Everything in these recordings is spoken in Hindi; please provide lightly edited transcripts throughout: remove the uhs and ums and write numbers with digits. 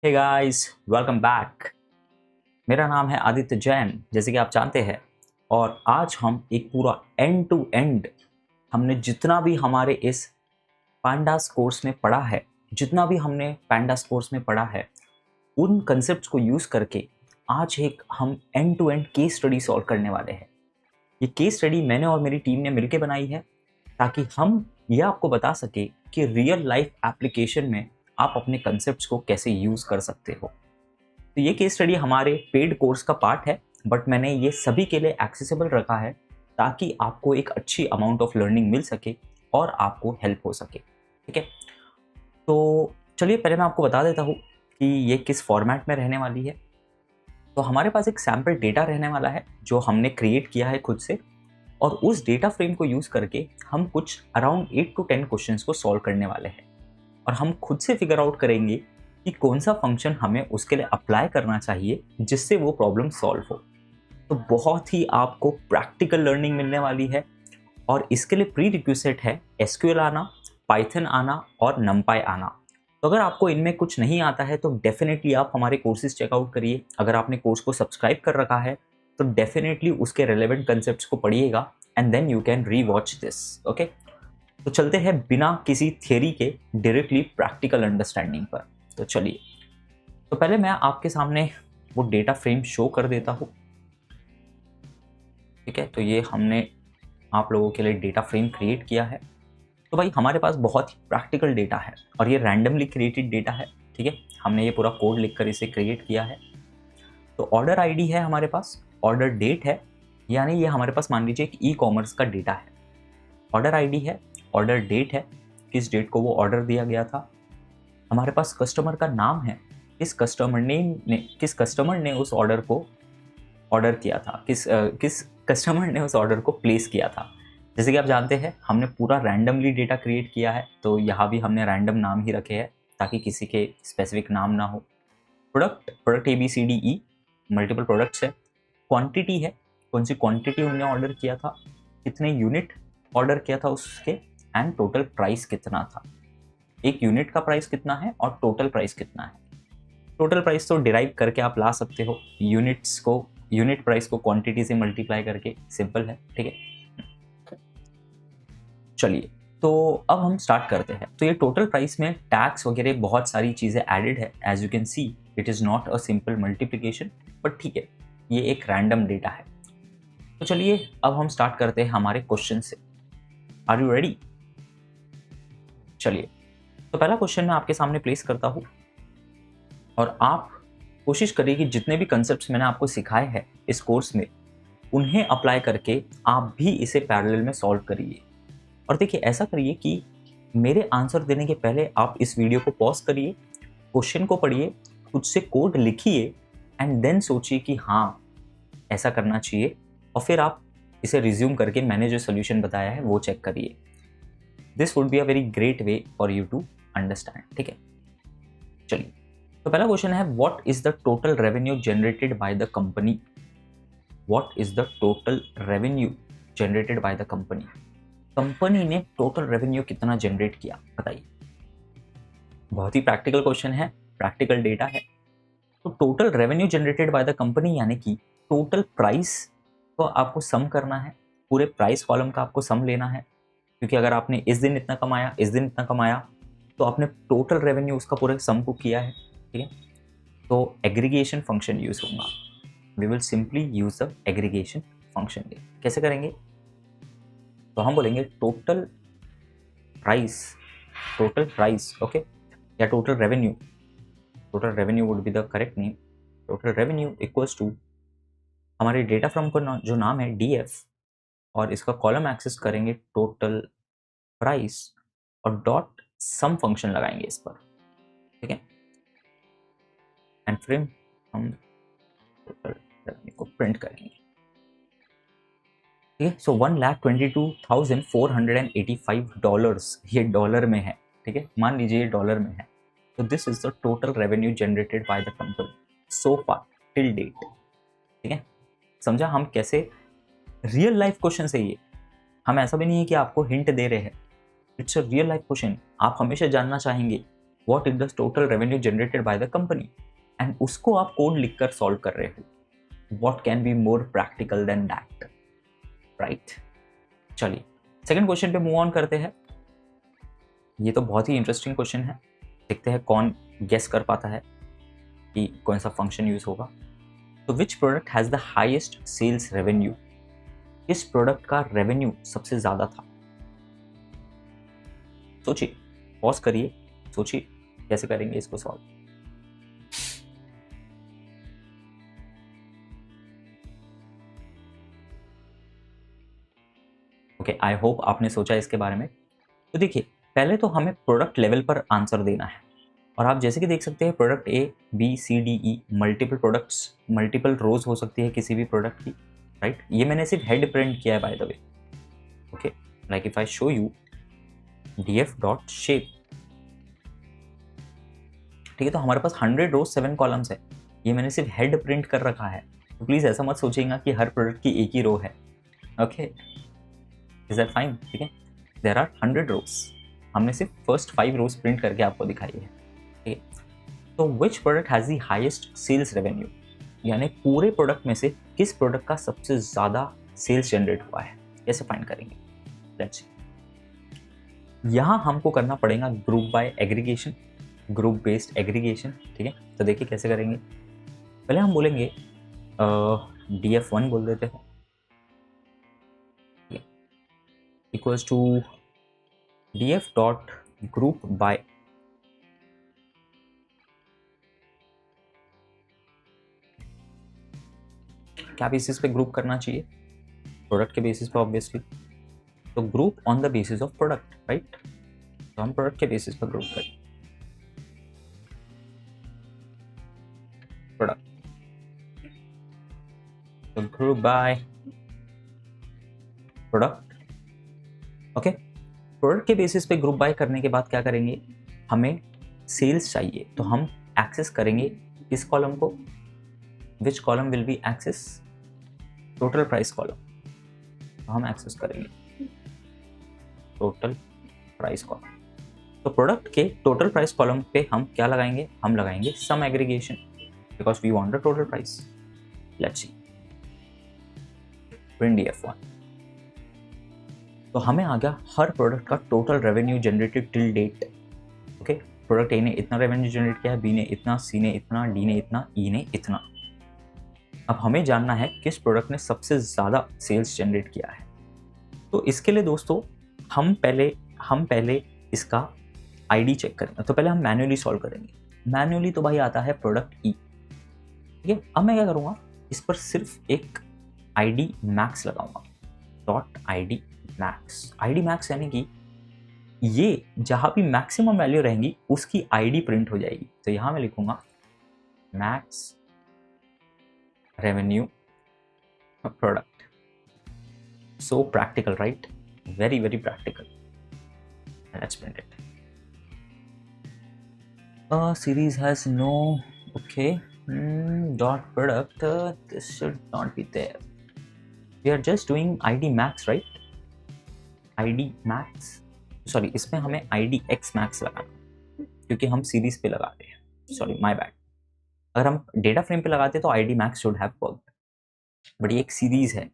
Hey guys, welcome back. मेरा नाम है आदित्य जैन, जैसे कि आप जानते हैं। और आज हम एक पूरा एंड टू एंड हमने जितना भी हमारे इस पांडास कोर्स में पढ़ा है, उन कंसेप्ट्स को यूज़ करके आज एक हम end to end case study solve करने वाले हैं। ये केस स्टडी मैंने और मेरी टीम ने मिलकर बनाई है ताकि हम यह आपको बता सके कि रियल लाइफ एप्लीकेशन में आप अपने कंसेप्ट्स को कैसे यूज़ कर सकते हो। तो ये केस स्टडी हमारे पेड कोर्स का पार्ट है, बट मैंने ये सभी के लिए एक्सेसिबल रखा है ताकि आपको एक अच्छी अमाउंट ऑफ लर्निंग मिल सके और आपको हेल्प हो सके। ठीक है, तो चलिए पहले मैं आपको बता देता हूँ कि ये किस फॉर्मेट में रहने वाली है। तो हमारे पास एक सैम्पल डेटा रहने वाला है जो हमने क्रिएट किया है खुद से, और उस डेटा फ्रेम को यूज़ करके हम कुछ अराउंड 8 to 10 क्वेश्चंस को सॉल्व करने वाले हैं। और हम खुद से फिगर आउट करेंगे कि कौन सा फंक्शन हमें उसके लिए अप्लाई करना चाहिए जिससे वो प्रॉब्लम सॉल्व हो। तो बहुत ही आपको प्रैक्टिकल लर्निंग मिलने वाली है, और इसके लिए प्री रिक्विजिट है एसक्यूएल आना, पाइथन आना और नमपाई आना। तो अगर आपको इनमें कुछ नहीं आता है तो डेफिनेटली आप हमारे कोर्सेज चेकआउट करिए। अगर आपने कोर्स को सब्सक्राइब कर रखा है तो डेफिनेटली उसके रेलेवेंट कंसेप्ट्स को पढ़िएगा and then you can rewatch this. Okay, तो चलते हैं बिना किसी थियरी के डायरेक्टली प्रैक्टिकल अंडरस्टैंडिंग पर। तो चलिए, तो पहले मैं आपके सामने वो डेटा फ्रेम शो कर देता हूँ। ठीक है, तो ये हमने आप लोगों के लिए डेटा फ्रेम क्रिएट किया है। तो भाई हमारे पास बहुत ही प्रैक्टिकल डेटा है और ये रैंडमली क्रिएटेड डेटा है। ठीक है, हमने ये पूरा कोड लिखकर इसे क्रिएट किया है। तो ऑर्डर आईडी है हमारे पास, ऑर्डर डेट है, यानी ये हमारे पास मान लीजिए एक ई कॉमर्स का डेटा है। ऑर्डर आईडी है, ऑर्डर डेट है, किस डेट को वो ऑर्डर दिया गया था। हमारे पास कस्टमर का नाम है, किस कस्टमर ने उस ऑर्डर को ऑर्डर किया था, किस कस्टमर ने उस ऑर्डर को प्लेस किया था। जैसे कि आप जानते हैं हमने पूरा रैंडमली डेटा क्रिएट किया है, तो यहाँ भी हमने रैंडम नाम ही रखे हैं ताकि किसी के स्पेसिफिक नाम ना हो। प्रोडक्ट ABCDE, मल्टीपल प्रोडक्ट्स है। क्वांटिटी है, कौन सी क्वांटिटी उन्होंने ऑर्डर किया था, कितने यूनिट ऑर्डर किया था उसके, एंड टोटल प्राइस कितना था। एक यूनिट का प्राइस कितना है और टोटल प्राइस कितना है। टोटल प्राइस तो डिराइव करके आप ला सकते हो, यूनिट प्राइस को क्वांटिटी से मल्टीप्लाई करके, सिंपल है। ठीक है, चलिए तो अब हम स्टार्ट करते हैं। तो ये टोटल प्राइस में टैक्स वगैरह बहुत सारी चीज़ें एडेड है। As you can see it is not a simple multiplication, but ठीक है, ये एक रैंडम डेटा है। तो चलिए अब हम स्टार्ट करते हैं हमारे क्वेश्चन से। Are you ready? चलिए, तो पहला क्वेश्चन मैं आपके सामने प्लेस करता हूँ, और आप कोशिश करिए कि जितने भी कंसेप्ट्स मैंने आपको सिखाए हैं इस कोर्स में, उन्हें अप्लाई करके आप भी इसे पैरेलल में सॉल्व करिए। और देखिए, ऐसा करिए कि मेरे आंसर देने के पहले आप इस वीडियो को पॉज करिए, क्वेश्चन को पढ़िए, खुद से कोड लिखिए, एंड देन सोचिए कि हाँ ऐसा करना चाहिए, और फिर आप इसे रिज्यूम करके मैंने जो सोल्यूशन बताया है वो चेक करिए। This would be a very great way for you to understand. ठीक है, चलिए, तो पहला क्वेश्चन है, what is the total revenue generated by the company. What is the total revenue generated by the company. Company ने टोटल रेवेन्यू कितना जनरेट किया, बताइए। बहुत ही प्रैक्टिकल क्वेश्चन है, प्रैक्टिकल डेटा है। तो total revenue generated by the company यानी कि टोटल प्राइस को आपको सम करना है, पूरे प्राइस कॉलम का आपको सम लेना है, क्योंकि अगर आपने इस दिन इतना कमाया, इस दिन इतना कमाया, तो आपने टोटल रेवेन्यू उसका पूरे सम को किया है। ठीक है, तो एग्रीगेशन फंक्शन यूज होगा। We will simply use the aggregation function. कैसे करेंगे? तो हम बोलेंगे टोटल प्राइस, ओके, या total revenue would be the correct name. Total revenue equals to हमारे डेटा फ्रेम को जो नाम है DF, और इसका कॉलम एक्सेस करेंगे टोटल प्राइस, और डॉट सम फंक्शन लगाएंगे इस पर। ठीक है, एंड फ्रेम हम टोटल रेवेन्यू को प्रिंट करेंगे। ठीक है, सो $1,22,485 ये डॉलर में है। ठीक है, मान लीजिए ये डॉलर में है। तो this is the total revenue generated by the company so far till date. ठीक है, समझा हम कैसे रियल लाइफ क्वेश्चन है ये। हम ऐसा भी नहीं है कि आपको हिंट दे रहे हैं, it's a real life question. आप हमेशा जानना चाहेंगे what is the total revenue generated by the company, and उसको आप कोड लिखकर सॉल्व कर रहे हो. What can be more practical than that, right? चलिए सेकंड क्वेश्चन पे मूव ऑन करते हैं. ये तो बहुत ही इंटरेस्टिंग क्वेश्चन है. देखते हैं कौन गेस कर पाता है कि कौन सा फंक्शन यूज होगा. तो which product has the highest sales revenue? किस प्रोडक्ट का रेवेन्यू सबसे ज्यादा था? सोचिए, पॉज करिए, सोचिए कैसे करेंगे इसको सॉल्व. ओके, आई होप आपने सोचा इसके बारे में. तो देखिए, पहले तो हमें प्रोडक्ट लेवल पर आंसर देना है. और आप जैसे कि देख सकते हैं product A B C D E, multiple products, multiple rows हो सकती है किसी भी प्रोडक्ट की, राइट? ये मैंने सिर्फ हेड प्रिंट किया है by the way. Okay, like if I show you df dot shape, ठीक है, तो हमारे पास 100 रोज 7 कॉलम्स है. ये मैंने सिर्फ हेड प्रिंट कर रखा है, तो प्लीज ऐसा मत सोचिएगा कि हर प्रोडक्ट की एक ही रो है. Okay, is that fine? ठीक है, देयर आर 100 रोज, हमने सिर्फ फर्स्ट 5 रोज प्रिंट करके आपको दिखाई है. ठीक है, तो which product has the highest sales revenue, यानी पूरे प्रोडक्ट में से किस प्रोडक्ट का सबसे ज्यादा सेल्स जनरेट हुआ है, कैसे फाइंड करेंगे? Let's see. यहाँ हमको करना पड़ेगा group by aggregation, group based aggregation. ठीक है, तो देखिए कैसे करेंगे. पहले हम बोलेंगे df1 बोल देते हैं, equals to df dot group by क्या बेसिस पे ग्रुप करना चाहिए? प्रोडक्ट के बेसिस पे ऑब्वियसली. तो group on the basis of product, right? तो हम प्रोडक्ट के बेसिस पर ग्रुप करें. प्रोडक्ट, तो group by product. Okay, product के बेसिस पे ग्रुप बाय करने के बाद क्या करेंगे, हमें सेल्स चाहिए, तो हम एक्सेस करेंगे इस कॉलम को. Which column will be access? Total price column. तो हम एक्सेस करेंगे टोटल प्राइस कॉलम. तो प्रोडक्ट के टोटल प्राइस कॉलम पे हम क्या लगाएंगे? हम लगाएंगे sum aggregation, because we want the total price. Let's see, print df1. तो हमें आ गया हर प्रोडक्ट का total revenue generated till date. Okay, product A ने इतना रेवेन्यू जनरेट किया है, बी ने इतना, सी ने इतना, डी ने इतना, ई ने इतना. अब हमें जानना है किस प्रोडक्ट ने सबसे ज़्यादा सेल्स जनरेट किया है. तो इसके लिए दोस्तों हम पहले इसका आईडी चेक करेंगे. तो पहले हम मैन्युअली सॉल्व करेंगे. मैन्युअली तो भाई आता है प्रोडक्ट ई. ठीक है, अब मैं क्या करूँगा, इस पर सिर्फ एक आईडी मैक्स लगाऊंगा, dot ID max. ID max यानी कि ये जहाँ भी मैक्सिमम वैल्यू रहेंगी उसकी आईडी प्रिंट हो जाएगी. तो यहाँ मैं लिखूंगा max revenue product. So practical, right? Very very practical. Let's print it. Series has no, okay, dot product, this should not be there. We are just doing id max, right? id max, sorry, इसमें हमें id x max लगाना क्योंकि हम सीरीज पे लगाते हैं. Sorry, my bad. अगर हम डेटा फ्रेम पे लगाते तो id max should have worked, but ये एक सीरीज है,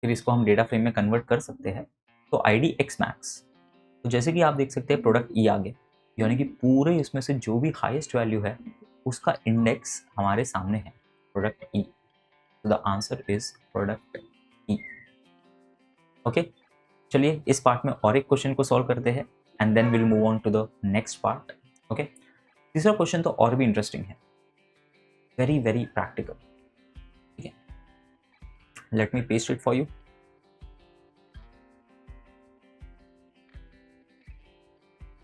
फिर इसको हम डेटा फ्रेम में कन्वर्ट कर सकते हैं. तो id x max, तो जैसे कि आप देख सकते हैं प्रोडक्ट ई आ गया, यानी कि पूरे इसमें से जो भी हाईएस्ट वैल्यू है उसका इंडेक्स हमारे सामने है, प्रोडक्ट ई. तो the answer is product E. Okay, चलिए इस पार्ट में और एक क्वेश्चन को सॉल्व करते हैं and then will move on to the next part. Okay, तीसरा क्वेश्चन तो और भी इंटरेस्टिंग है, वेरी वेरी प्रैक्टिकल. ठीक है, let me paste it for you.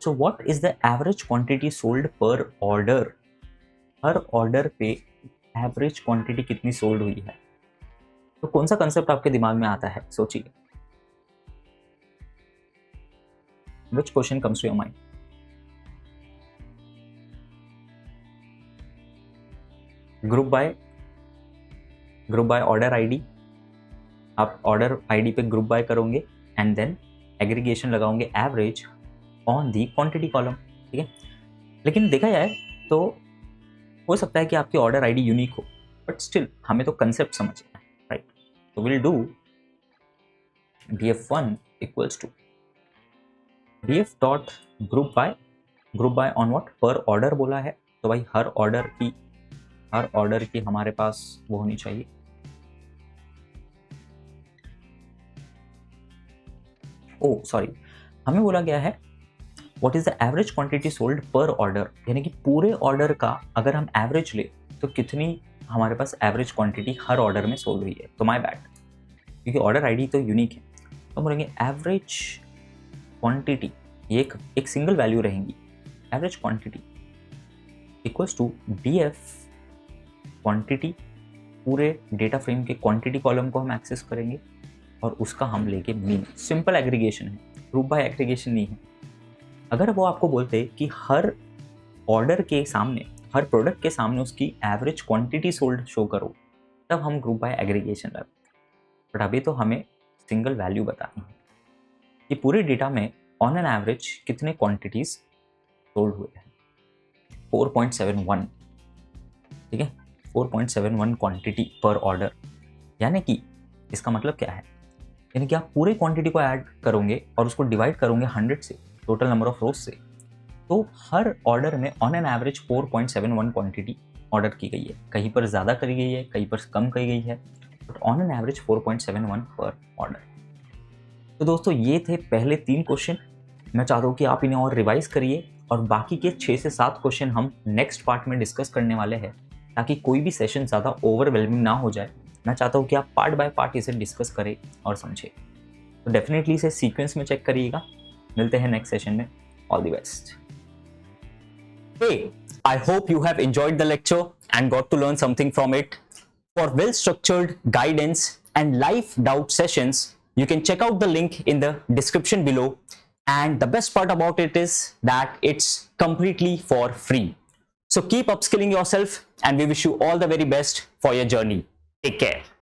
So what is the average quantity sold per order? Her order पे एवरेज क्वांटिटी कितनी सोल्ड हुई है? तो कौन सा कंसेप्ट आपके दिमाग में आता है, सोचिए. Which question comes to your mind? Group by order ID. आप ऑर्डर आईडी पे ग्रुप बाय करोगे एंड देन एग्रीगेशन लगाओगे average on the quantity column. ठीक है, लेकिन देखा जाए तो हो सकता है कि आपकी ऑर्डर आईडी यूनिक हो, बट स्टिल हमें तो कंसेप्ट समझना है, राइट? तो will do df1 equals to df dot group by on what, पर ऑर्डर बोला है, तो भाई हर ऑर्डर की हमारे पास वो होनी चाहिए, ओ सॉरी, हमें बोला गया है what is the average quantity sold पर ऑर्डर, यानी कि पूरे ऑर्डर का अगर हम एवरेज ले तो कितनी हमारे पास एवरेज क्वांटिटी हर ऑर्डर में सोल्ड हुई है। तो माय बैड, क्योंकि ऑर्डर आईडी तो यूनिक है, तो हम बोलेंगे एवरेज क्वांटिटी, ये एक सिंगल वैल्यू रहेंगी, average quantity equals to df quantity, पूरे डेटा फ्रेम के क्वांटिटी कॉलम को हम एक्सेस करेंगे और उसका हम लेके मीन। सिंपल एग्रीगेशन है, ग्रुप बाय एग्रीगेशन नहीं है। अगर वो आपको बोलते कि हर ऑर्डर के सामने, हर प्रोडक्ट के सामने उसकी एवरेज क्वांटिटी सोल्ड शो करो, तब हम ग्रुप बाय एग्रीगेशन लगाते, बट अभी तो हमें सिंगल वैल्यू बतानी है कि पूरे डेटा में ऑन एन एवरेज कितने क्वांटिटीज सोल्ड हुए हैं। 4.71, ठीक है, 4.71 क्वांटिटी पर ऑर्डर, यानी कि इसका मतलब क्या है, यानी कि आप पूरे क्वांटिटी को ऐड करोगे और उसको डिवाइड करोगे 100 से, टोटल नंबर ऑफ रोज से, तो हर ऑर्डर में on an average 4.71 quantity order की गई है। कहीं पर ज़्यादा करी गई है, कहीं पर कम करी गई है, बट ऑन एन एवरेज 4.71 पर ऑर्डर। तो दोस्तों ये थे पहले 3 क्वेश्चन। मैं चाहता हूँ कि आप इन्हें और रिवाइज करिए और बाकी के 6 से 7 क्वेश्चन हम नेक्स्ट पार्ट में डिस्कस करने वाले हैं, ताकि कोई भी सेशन ज़्यादा ओवरवेलमिंग ना हो जाए। मैं चाहता हूँ कि आप पार्ट बाय पार्ट इसे डिस्कस करें और समझें। तो डेफिनेटली इसे सीक्वेंस में चेक करिएगा। मिलते हैं नेक्स्ट सेशन में। All the best. Hey, I hope you have enjoyed the lecture and got to learn something from it. For well-structured guidance and live doubt sessions, you can check out the link in the description below. And the best part about it is that it's completely for free. So keep upskilling yourself and we wish you all the very best for your journey. Take care.